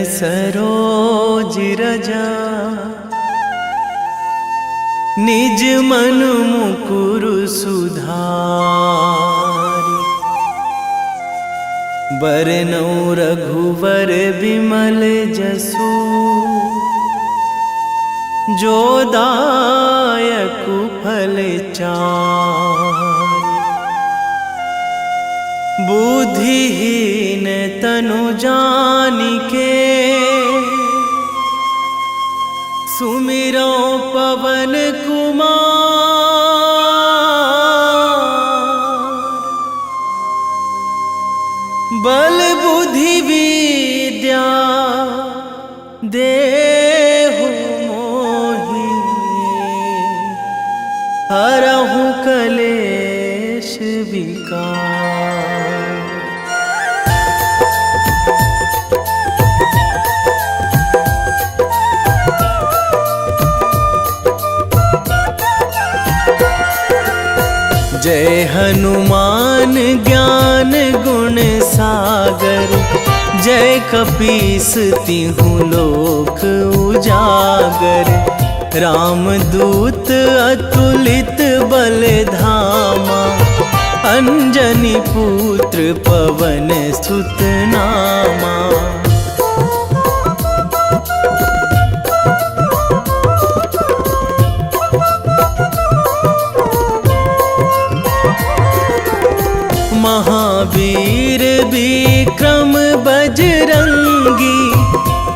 सरोज रजा निज मन मुकुर सुधारि। बरनौ रघुवर विमल जसु जो दायकु फल चारि। बुद्धिहीन तनु जानिके सुमिरो पवन कुमार। बल बुद्धि विद्या देहु मोहि हरहु कलेश विकार। जय हनुमान ज्ञान गुण सागर। जय कपीस तिहु लोक उजागर। रामदूत अतुलित बल धामा। अंजनी पुत्र पवन सुत नामा। महावीर विक्रम बजरंगी।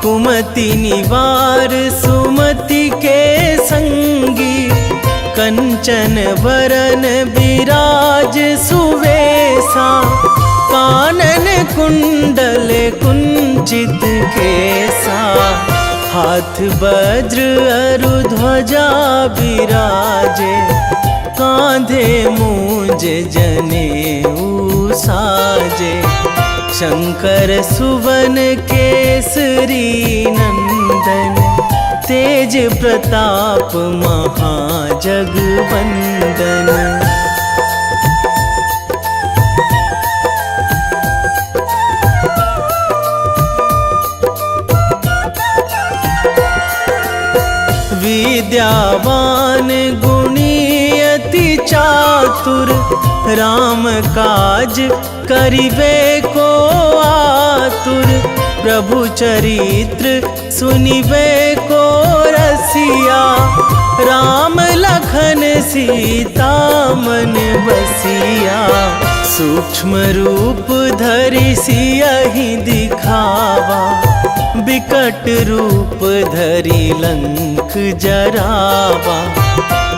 कुमति निवार सुमति के संगी। कंचन वरन विराज सुवेशा। कानन कुंडल कुंचित केसा। हाथ वज्र अरु ध्वजा विराजे। कांधे मूंज जनेऊ साजे। शंकर सुवन केसरी नंदन। तेज प्रताप महाजगवंदन। विद्यावान गुणी अति चातुर। राम काज करिबे को आतुर। प्रभु चरित्र सुनिबे को रसिया। राम लखन सीता मन बसिया। सूक्ष्म रूप धरि सियहि दिखावा। विकट रूप धरि लंक जरावा।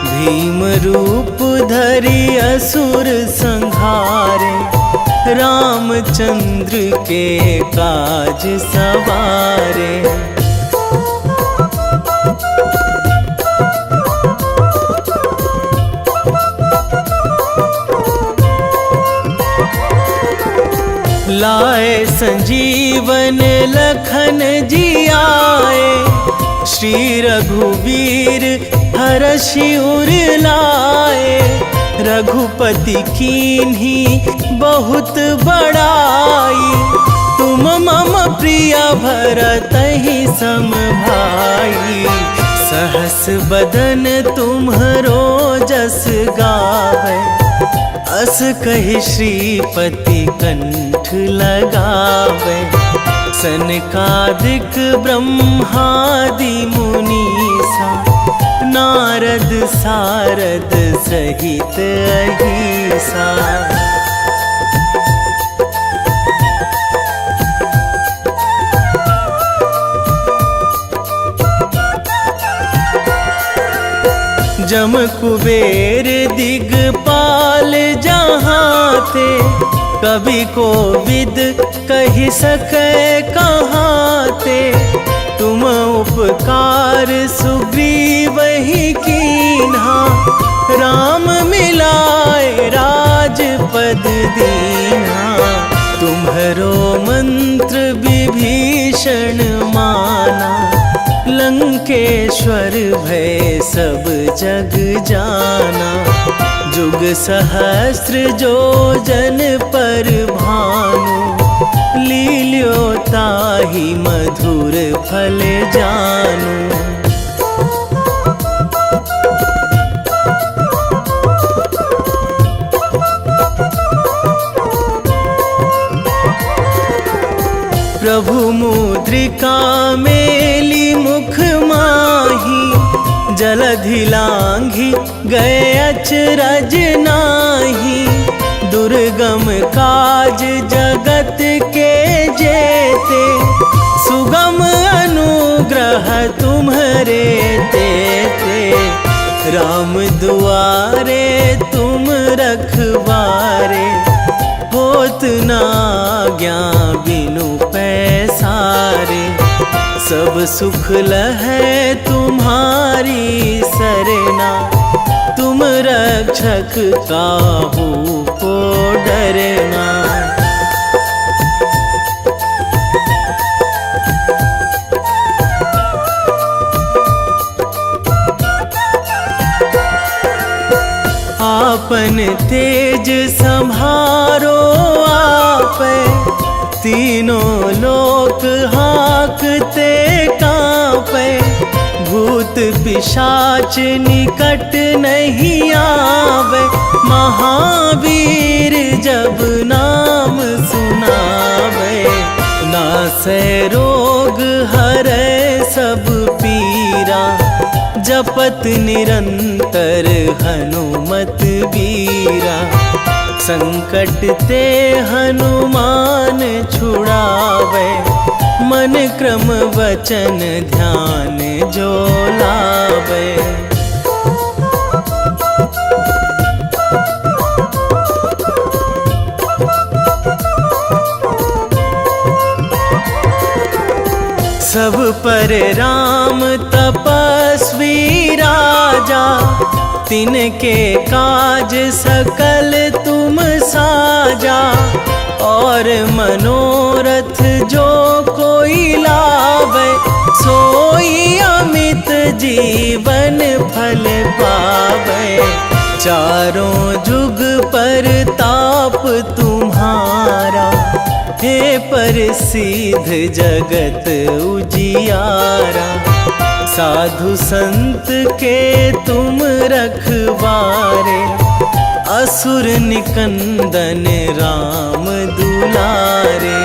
भीम रूप धरि असुर संहारे। रामचंद्र के काज सवारे। लाए संजीवन लखन जियाए। श्री रघुवीर हरषि उर लाए। रघुपति कीन्ही बहुत बड़ाई। तुम मम प्रिय भरतहि सम भाई। सहस बदन तुम्हरो जस गावै। अस कहि श्रीपति कंठ लगावै। सनकादिक ब्रह्मादि मुनीसा। नारद सारद सहित अहिसा। जम कुबेर दिगपाल जहाँ थे। कवि कोविद कहि सकै कहाँ ते। तुम उपकार सुग्रीवहि कीन्हा। राम मिलाए राजपद दीन्हा। तुम्हरो मंत्र विभीषण माना। लंकेश्वर भय सब जग जाना। जुग सहस्र जो जन पर भानु। लील्यो ताहि मधुर फल जानू। प्रभु मुद्रिका मेली मुख माही, जलधि लांघी गए अचरज नाही। दुर्गम काज जगत के जेते, सुगम अनुग्रह तुम्हरे तेते। राम दुआरे तुम रखवारे, होत ना आज्ञा बिनु पैसारे। सब सुख लहै तुम्हारी सरना, तुम रक्षक काहू को डरना। आपन तेज संभारो आपै, तीनों लोक हाकते कांपै। भूत पिशाच निकट नहीं आवे, महावीर जब नाम सुनावे। नासै रोग हरै सब पीरा, जपत निरंतर हनुमत बीरा। संकट ते हनुमान छुड़ावे, मन क्रम वचन ध्यान जो लावे। सब पर राम तपस्वी राजा, तिनके काज सकल तुम साजा। और मनोरथ जो कोई लावे, सोई अमित जीवन फल पावे। चारों जुग पर ताप तुम्हारा, हे प्रसिद्ध जगत उजियारा। साधु संत के तुम रखवारे, असुर निकंदन राम दुलारे।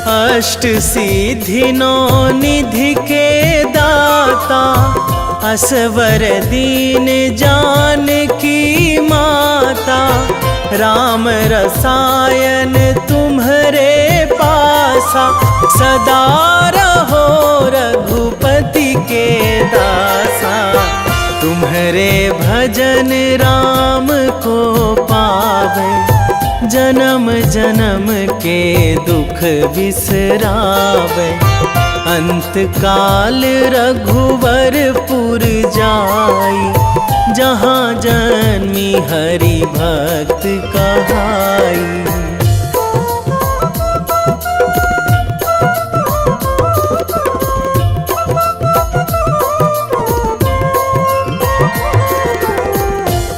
अष्ट सिद्धि नौ निधि के दाता, असवर दीन जानकी माता। राम रसायन तुम्हरे पासा, सदा रहो रघुपति के दासा। तुम्हरे भजन राम को पावे, जन्म जन्म के दुख बिसरावे। अंत काल रघुवरपुर जाई, जहाँ जन्मी हरि भक्त कहाई।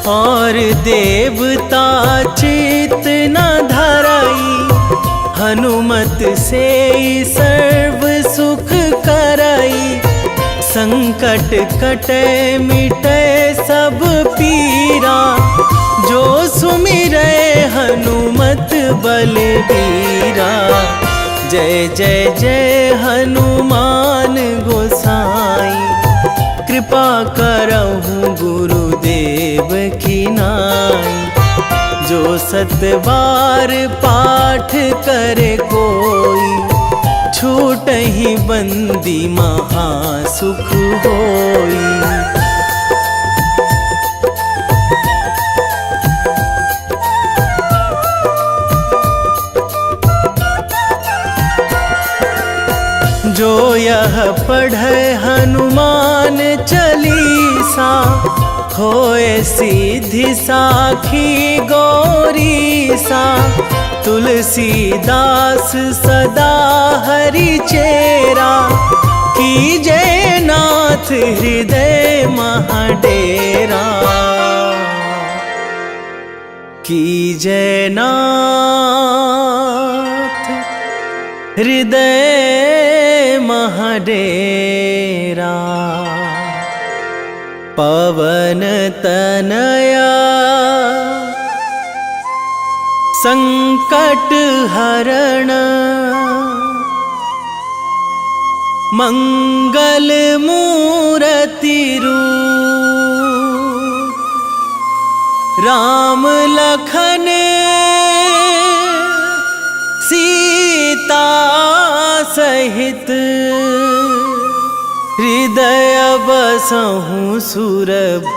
और देवता चित न धराई, हनुमत से सर्व सुख कराई। संकट कटे मिटे सब पीरा, जो सुमिरै हनुमत बलबीरा। जय जय जय हनुमान गोसाई, कृपा करहु गुरुदेव की नाई। जो सतबार पाठ करे कोई, छूटहि बंदी महासुख होई। जो यह पढ़े हनुमान चालीसा, होए सीधी साखी गौरीसा। तुलसीदास सदा हरि चेरा, कीजे नाथ हृदय महाडेरा, कीजे नाथ हृदय महाडेरा। पवन तनया संकट हरण, मंगल मूर्ति रूप, राम लखन सीता सहित, हृदय बसहु सुरभूप।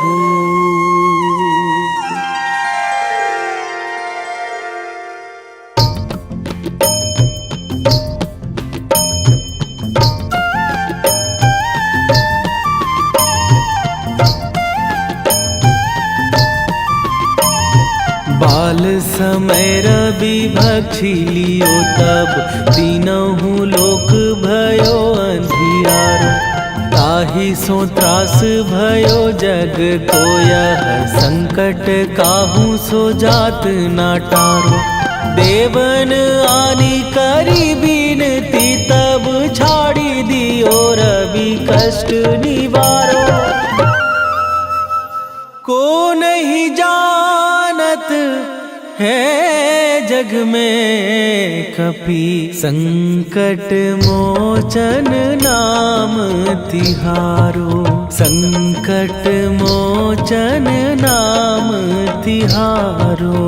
बाल समय रवि भक्षी लियो तब, तीनहु लोक भयो अंधियारो। ताहि सो त्रास भयो जग को यह, संकट काहू सो जात ना टारो। देवन आनी करी बिनती तब, छाड़ी दियो रवि कष्ट निवारो। को नहीं जानत है जग में कपि, संकट मोचन नाम तिहारो। संकट मोचन नाम तिहारो।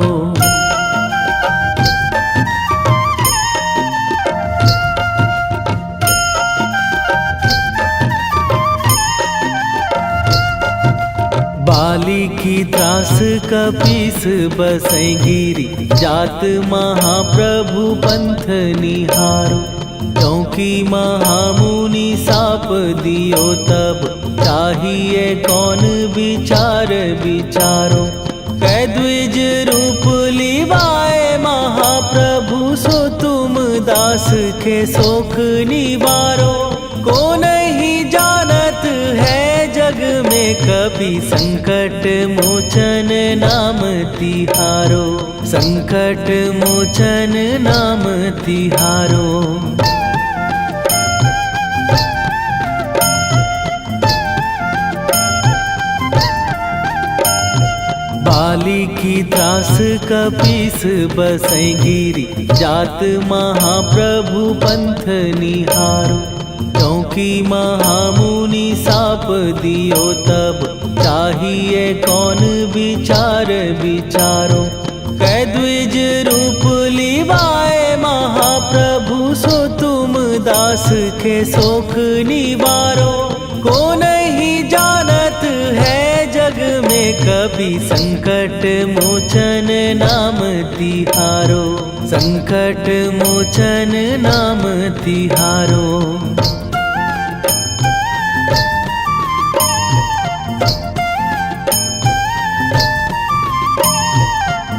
बाली की त्रास कपीस बसै गिरी, जात महाप्रभु पंथ निहारो। क्योंकि महामुनि साप दियो तब, चाहिए कौन विचार विचारो। कै द्विज रूप लिवाए महाप्रभु, सो तुम दास के शोक निवारो। को नहीं जानत है जग में कपि, संकट मोचन नाम तिहारो। संकट मोचन नाम तिहारो। बाली की त्रास कपीस बसै गिरी, जात महाप्रभु पंथ निहारो। क्योंकि महामुनि साप दियो तब, चाहिए कौन विचार विचारो। कै द्विज रूप लिवाए महाप्रभु, सो तुम दास के शोक निवारो। को नहीं जानत है जग में कपि, संकट मोचन नाम तिहारो। संकट मोचन नाम तिहारो।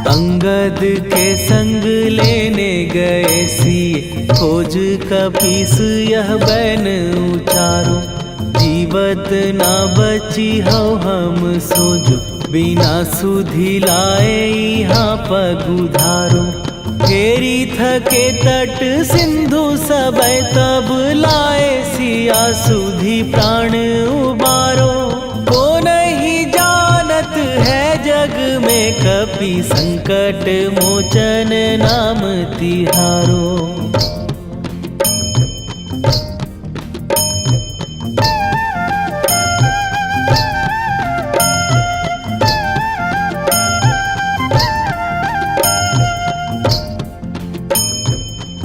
अंगद के संग लेने गए सिए, खोज कपीस यह बैन उचारो। जीवत ना बची हो हम सोजो, बिना सुधि लाए यहाँ पगुधारो। फेरी थके तट सिंधु सबय, तब लाए सिया सुधि प्राण उबारो। को नहीं जानत है जग में कपि, संकट मोचन नाम तिहारो।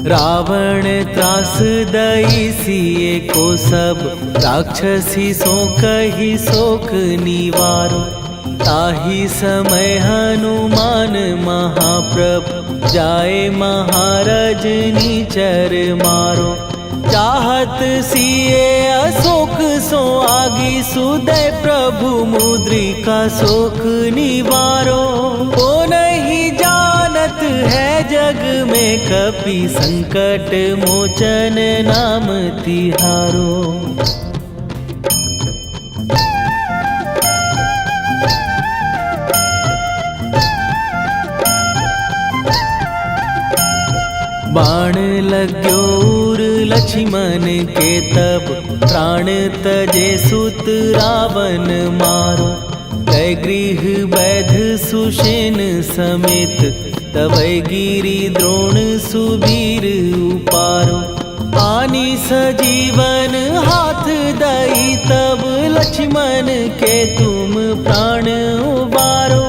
रावण त्रास दई सिए को सब, राक्षसी सो कही शोक निवारो। ताहि समय हनुमान महाप्रभु, जाए महाराज नीचर मारो। चाहत सिए अशोक सो आगी, सुदय प्रभु मुद्रिका शोक निवारो। को नहीं जानत है जग में कपि संकट मोचन नाम तिहारो। बाण लाग्यो उर लक्ष्मण के तब प्राण तजे सुत रावण मारो। कै गृह वैध सुषेण समेत तबै गिरि द्रोण सुबीर उपारो। आनी सजीवन हाथ दई तब लक्ष्मण के तुम प्राण उबारो।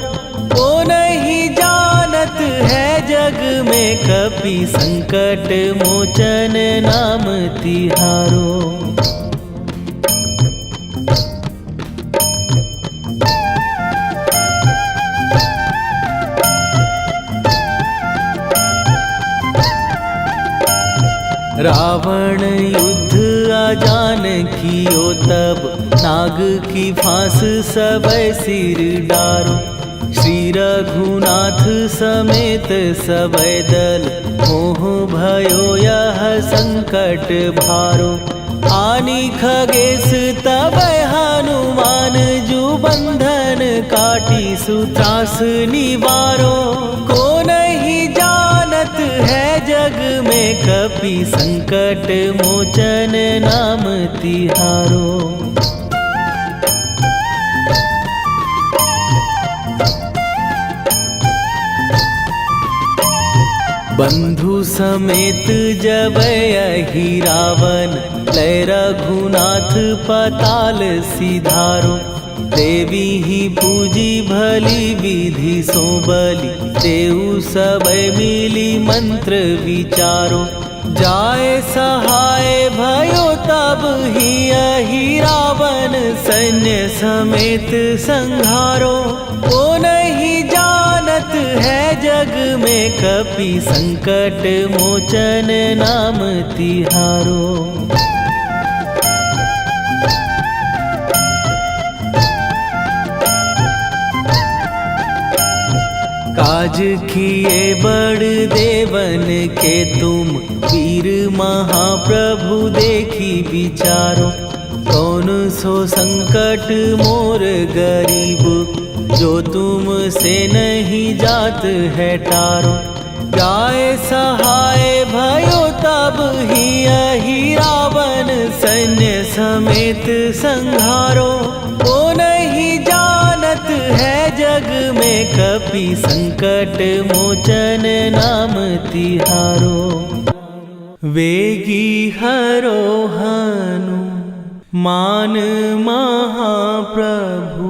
ओ नहीं जानत है जग में कपि संकट मोचन नाम तिहारो। रावण युद्ध आजान कियो तब नाग की फांस सबै सिर डारो। श्री रघुनाथ समेत सबै दल मोह भयो यह संकट भारो। आनी खगेश तबै हनुमान जु बंधन काटी सुत्रास निवारो। को नहीं जानत है जग में कपि संकट मोचन नाम तिहारो। बंधु समेत जबै अहि रावण लय रघुनाथ पताल सिधारो। देवी ही पूजी भली विधि सो बलि तेउ सबै मिली मंत्र विचारो। जाय सहाय भयो तब ही अहि रावण सैन्य समेत संहारो। ओ नहीं जानत है जग में कपि संकट मोचन नाम तिहारो। काज किए बड़ देवन के तुम वीर महाप्रभु देखी विचारो। कौन सो संकट मोर गरीब जो तुम से नहीं जात है टारो। जाय सहाय भयो तब ही अहि रावण सैन्य समेत संहारो। ओ नहीं जानत है जग में कपि संकट मोचन नाम तिहारो। वेगी हरो हनु मान महाप्रभु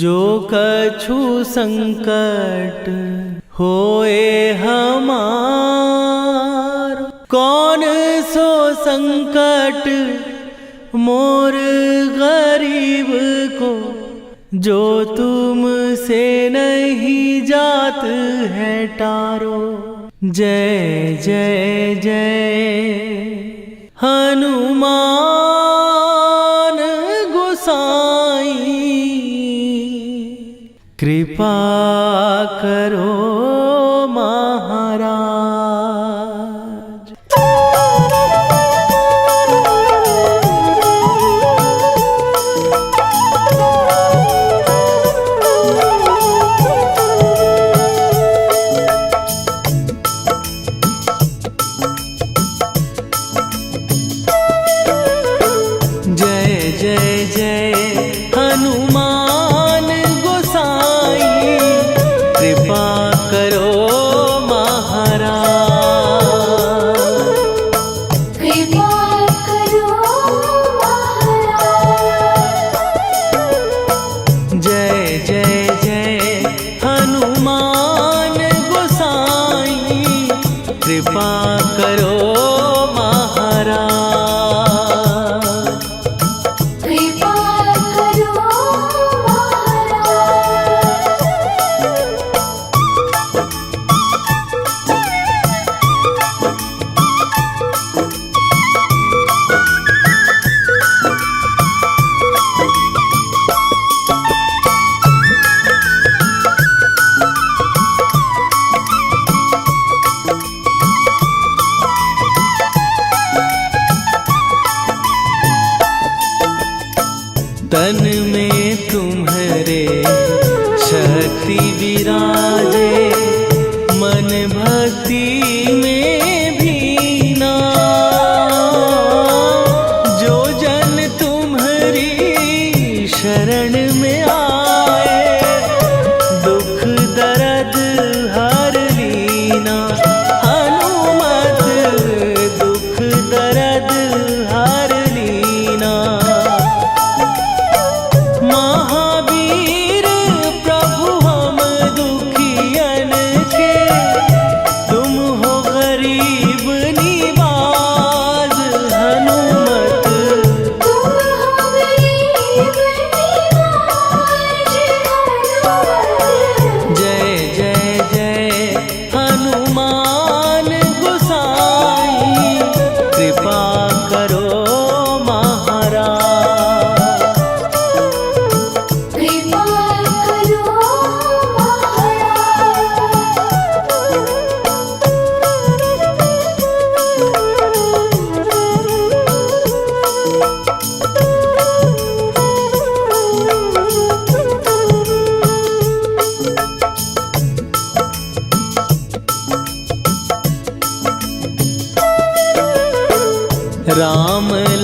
जो कछु संकट होए हमार। कौन सो संकट मोर गरीब को जो तुम से नहीं जात है टारो। जय जय जय हनुमान गोसाई कृपा करो महाराज। कृपा कर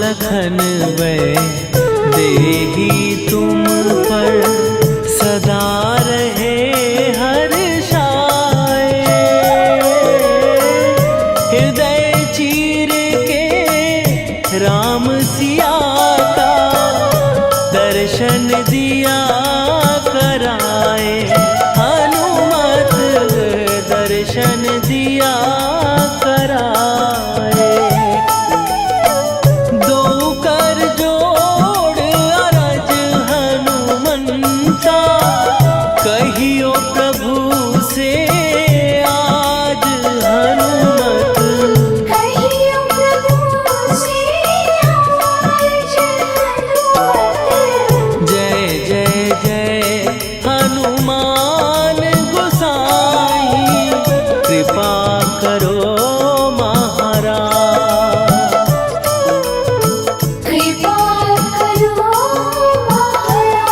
लखन वै देही तुम पर सदा रहे हर्षाए। हृदय चीर के राम सिया का दर्शन दिया कराए। हनुमत दर्शन दिया कराए। दो कर जोड़ अरज हनुमंता कहियो प्रभु से आज हनुमत। कहियो प्रभु से आज हनुमत। जय जय जय हनुमान गोसाई कृपा करो महाराज। कृपा करो महाराज।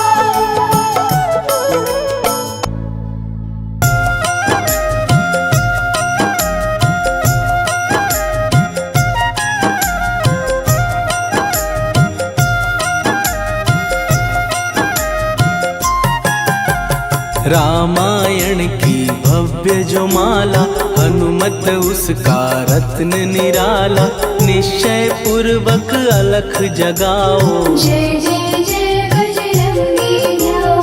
रामायण की भव्य जो माला हनुमत उसका रत्न निराला। निश्चय पूर्वक अलख जगाओ जय जय जय बजरंगी जाओ।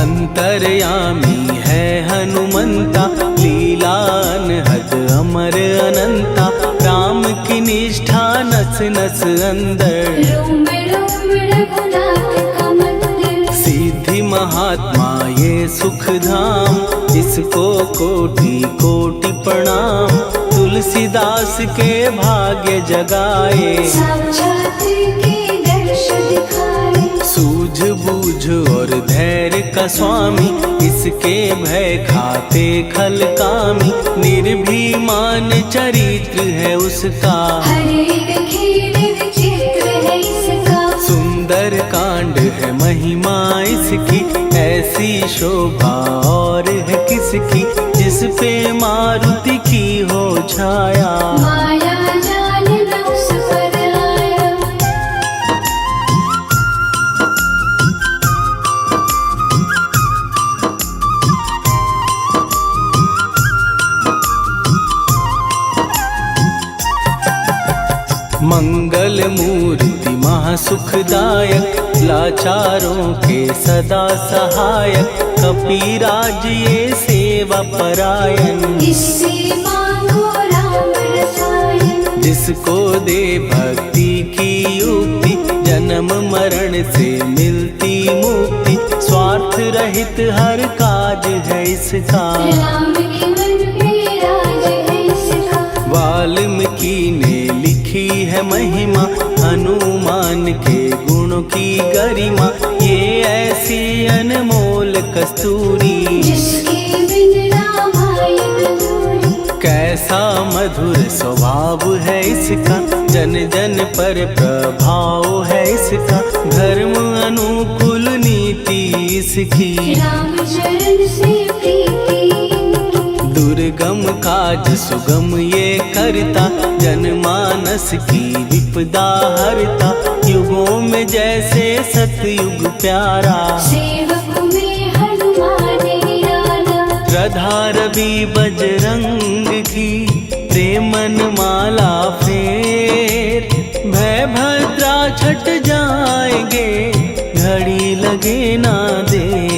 अंतर्यामी है हनुमंता लीला अनहद अमर अनंता। राम की निष्ठा नस नस अंदर रोम रोम रघुनाथ का मंदिर। सिद्धि महात्मा ये सुख धाम इसको कोटि कोटि प्रणाम। तुलसीदास के भाग्य जगाए साक्षात के दर्श दिखाए। सूझ बूझ और धैर्य का स्वामी इसके भय खाते खल कामी। निर्भीमान चरित्र है उसका हर एक खेल विचित्र है इसका। सुंदर कांड है महिमा इसकी। ऐसी शोभा और है किसकी जिस पे मारुति की हो छाया। माया जाल न उस पर आया। मंगल मूर्ति महासुखदायक लाचारों के सदा सहायक। कपीराज ये सेवा परायण इससे मांगो राम रसायन। जिसको दे भक्ति की युक्ति जन्म मरण से मिलती मुक्ति। स्वार्थ रहित हर काज है इसका राम के मन में राज है इसका। वाल्मीकि ने लिखी है महिमा हनुमान के गुणों की गरिमा। ये ऐसी अनमोल कस्तूरी जिसके बिन रामायण अधूरी। कैसा मधुर स्वभाव है इसका जन जन पर प्रभाव है इसका। धर्म अनुकूल नीति इसकी राम चरण से प्रीति। दुर्गम काज सुगम ये करता जनमानस की विपदा हरता। युगों में जैसे सतयुग प्यारा सेवक में हनुमान निराला। श्रद्धा रवि बजरंग की प्रेमन माला फेर। भय भद्रा छट जाएंगे घड़ी लगे ना देर।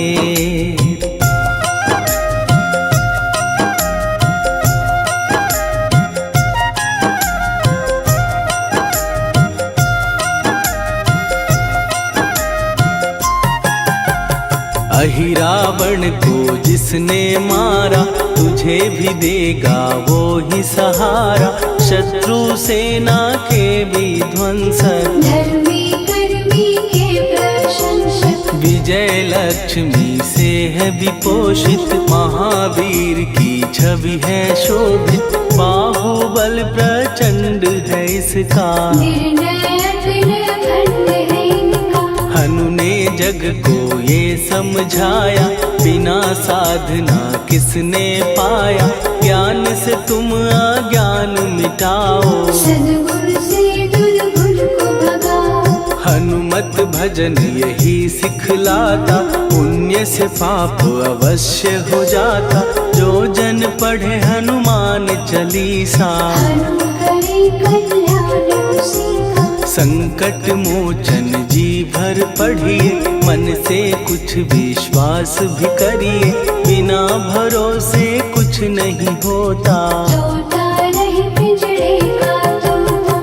अहिरावण को जिसने मारा तुझे भी देगा वो ही सहारा। शत्रु सेना के विध्वंसक धर्मी कर्मी के प्रशंसक। विजय लक्ष्मी से है विपोषित। महावीर की छवि है शोभित। बाहुबल प्रचंड है इसका निर्णयक निर्भंड है इनका। हनु ने जग को ये समझाया बिना साधना किसने पाया। ज्ञान से तुम अज्ञान मिटाओ सद्गुण से दुर्गुण को भगाओ। हनुमत भजन यही सिखलाता, पुण्य से पाप अवश्य हो जाता। जो जन पढ़े हनुमान चालीसा, हनुम करे कल्याण उसी का। संकट मोचन जी भर पढ़िए, मन से कुछ विश्वास भी करिए। बिना भरोसे कुछ नहीं होता, तोता रहे पिंजरे का तोता।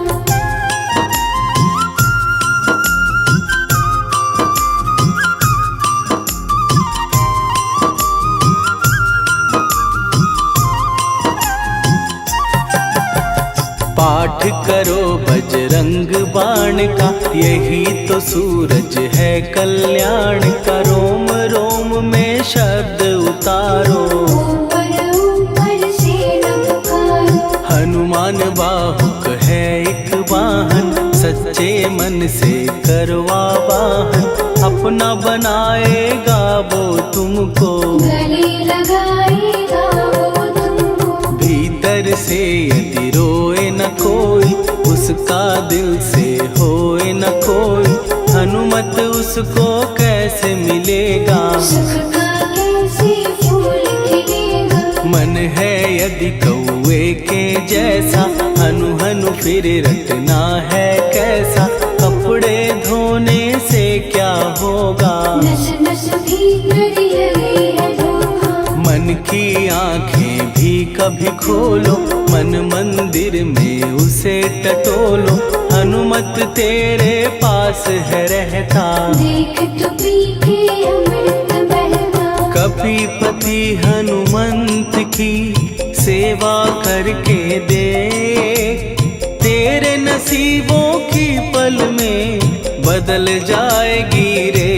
पाठ करो बजरंग बाण का, यही तो सूरज है कल्याण का। रोम रोम में शब्द उतारो, ऊपर ऊपर से न पुकारो। हनुमान बाहुक है एक वाहन, सच्चे मन से करवा वाहन। अपना बनाएगा वो तुमको, गले लगाएगा वो तुमको। भीतर से यदि रोए न कोई, उसका दिल से होए न कोई। हनुमत उसको कैसे मिलेगा, सुख का कैसे फूल खिलेगा। मन है यदि कौए के जैसा, हनु हनु फिर रटना है कैसा। कपड़े धोने से क्या होगा, नस नस भीतर लगी है धोखा। मन की आंखें भी कभी खोलो, मन मंदिर में उसे टटोलो। हनुमत तेरे पास है रहता, देख तो पी के अमृत बहता। कपीपति हनुमंत की सेवा करके दे, तेरे नसीबों की पल में बदल जाएगी रे।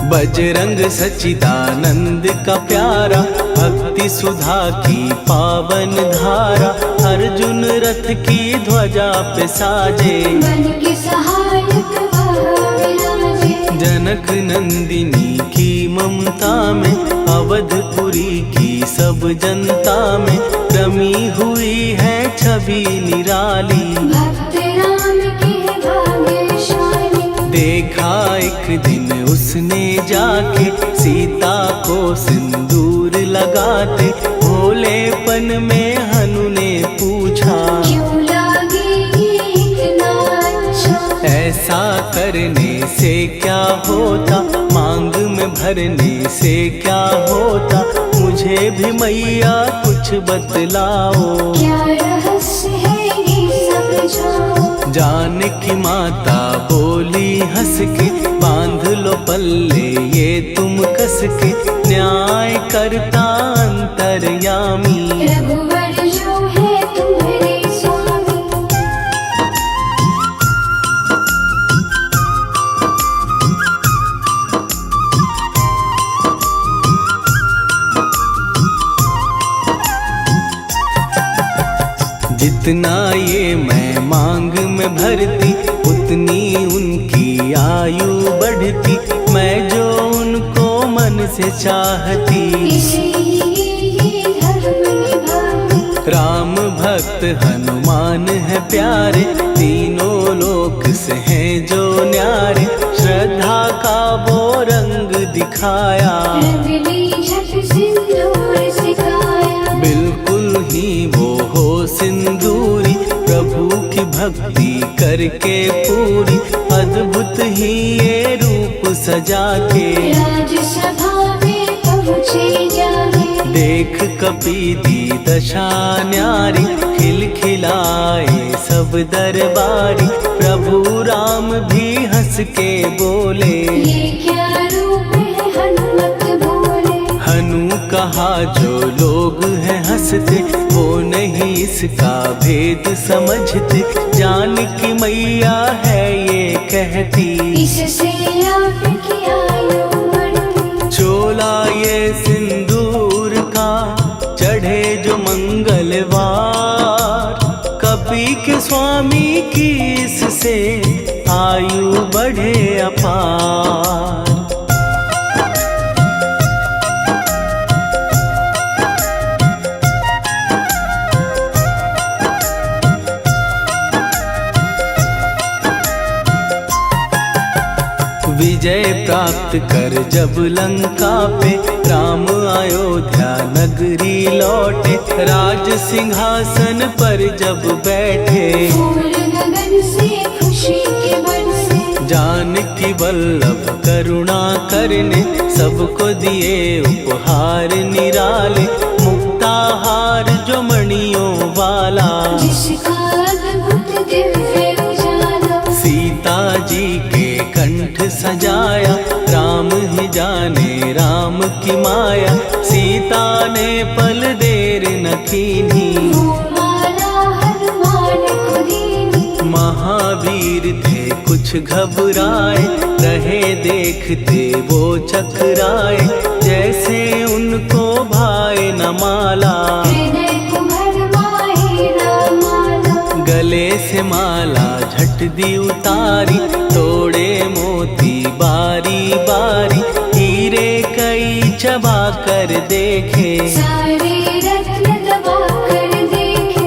बजरंग सच्चिदानंद का प्यारा, भक्ति सुधा की पावन धारा। अर्जुन रथ की ध्वजा पे साजे, मन के सहायक वह विराजे। जनक नंदिनी की ममता में, अवधपुरी की सब जनता में रमी हुई है छवि निराली। भक्त राम के भाग्यशाली, देखा एक दिन उसने जाके सीता को सिंदूर लगाते। भोलेपन में हनु ने पूछा, क्यों लागे ये इतना अच्छा। ऐसा करने से क्या होता, मांग में भरने से क्या होता। मुझे भी मैया कुछ बतलाओ, क्या रहस्य है ये समझाओ। जानकी माता बोली हंस के, बांध लो पल्ले ये तुम कस के। न्याय करता अंतर्यामी, रघुवर जो है तुम्हारे स्वामी। जितना ये मैं मांग में भरती, उतनी उनकी आयु बढ़ती। मैं जो उनको मन से चाहती, इसलिए ये धर्म निभाती। राम भक्त हनुमान है प्यारे, तीनों लोक से हैं जो न्यारे। श्रद्धा का वो रंग दिखाया, रंगली झट सिंदूर सिखाया। बिल्कुल ही वो हो सिंदूरी, प्रभु की भक्ति करके पूरी। अद्भुत ही ये रूप सजा के, राजसभा में पहुँचे जाके। देख कपीदी दशा न्यारी, खिलखिलाए सब दरबारी। प्रभु राम भी हंस के बोले, ये क्या रूप है हनुमत बोले। हनु कहा जो लोग हैं हंसते, वो नहीं इसका भेद समझते। जानकी मैया है ये कहती, इससे आपकी आयु बढ़ती। चोला ये सिंदूर का चढ़े जो मंगलवार। कपी के स्वामी की इससे आयु बढ़े अपार। विजय प्राप्त कर जब लंका पे राम अयोध्या नगरी लौटे, राज सिंहासन पर जब बैठे, फूल गगन से खुशी के बरसे, जानकी वल्लभ करुणा करने सबको दिए उपहार निराले, मुक्ताहार जो मणियों वाला, जिसका अद्भुत दिव्य उजाला, सीता जी के कंठ सजाया, राम ही जाने राम की माया, सीता ने पल देर न कीन्ही, वो माला हनुमान को दीनी। महावीर थे कुछ घबराए, रहे देखते वो चकराए, जैसे उनको भाए न माला, हृदय को भरमाए न माला, गले से माला झट दी उतारी, तोड़े मोती बारी बारी, हीरे कई चबा कर देखे, सारे रत्न दबा कर देखे।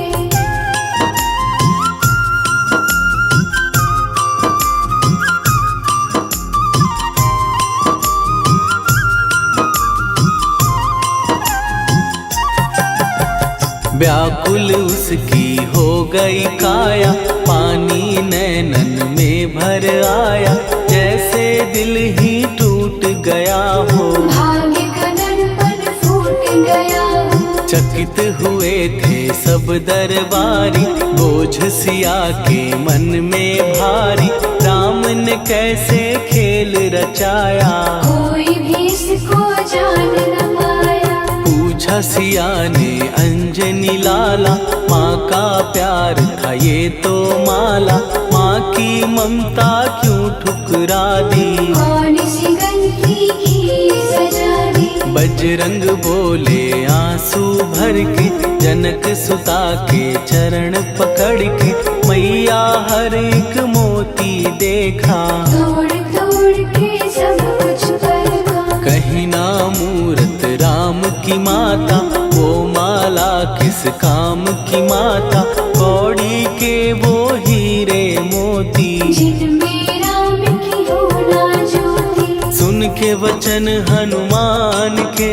व्याकुल उसकी हो गई काया, पानी नैनन में भर आया, जैसे दिल ही टूट गया हो, भाग्य का दर्पण फूट गया हो, चकित हुए थे सब दरबारी, बोझ सिया के मन में भारी, राम ने कैसे खेल रचाया, कोई भी इसको जान न पाया। पूछा सिया ने अंजनी लाला, माँ का प्यार था ये तो माला, माँ की ममता क्यों ठुकरा दी, कौन सी गलती की सजा दी। बजरंग बोले आंसू भर के, जनक सुता के चरण पकड़ के, मैया हर एक मोती देखा, तोड़ तोड़ के सब कुछ परखा। कहीं ना मूरत राम की माता, वो माला किस काम की माता, कौड़ी के वो हीरे मोती, जिनमें राम की हो ना ज्योति। सुन के वचन हनुमान के,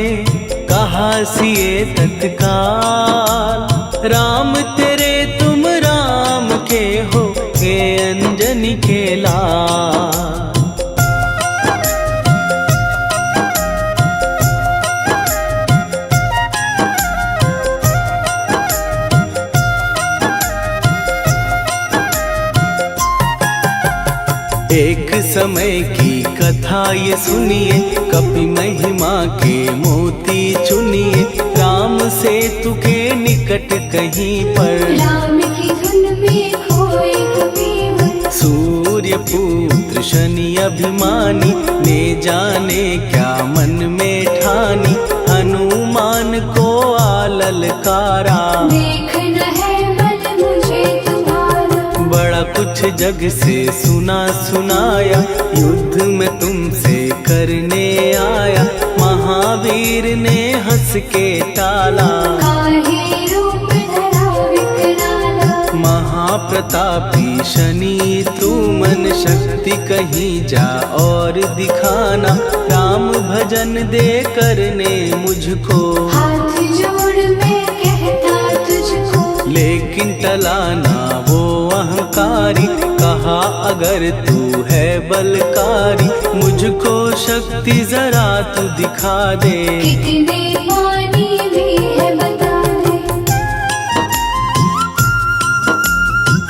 कहा सिए तत्काल, राम तेरे तुम राम के हो, के अंजनी के लाल। एक समय की कथा ये सुनिए, कपि महिमा के मोती चुनिए, राम सेतु के निकट कहीं पर, राम की धुन में खोए कबीर। सूर्य पुत्र शनि अभिमानी, ने जाने क्या मन में ठानी, हनुमान को आललकारा, देखना है बल मुझे तुम्हारा। बड़ा कुछ जग से सुना सुनाया, युद्ध में तुमसे करने आया, महावीर ने हंस के टाला, काहे रूप धरा विकराला। महाप्रतापी शनि तू मन शक्ति कहीं जा और दिखाना, राम भजन दे करने मुझको, हाथ जोड़ मैं कहता तुझको। लेकिन टलाना वो अहंकारी, कहा अगर तू है बलकारी, मुझको शक्ति जरा तू दिखा दे, कितने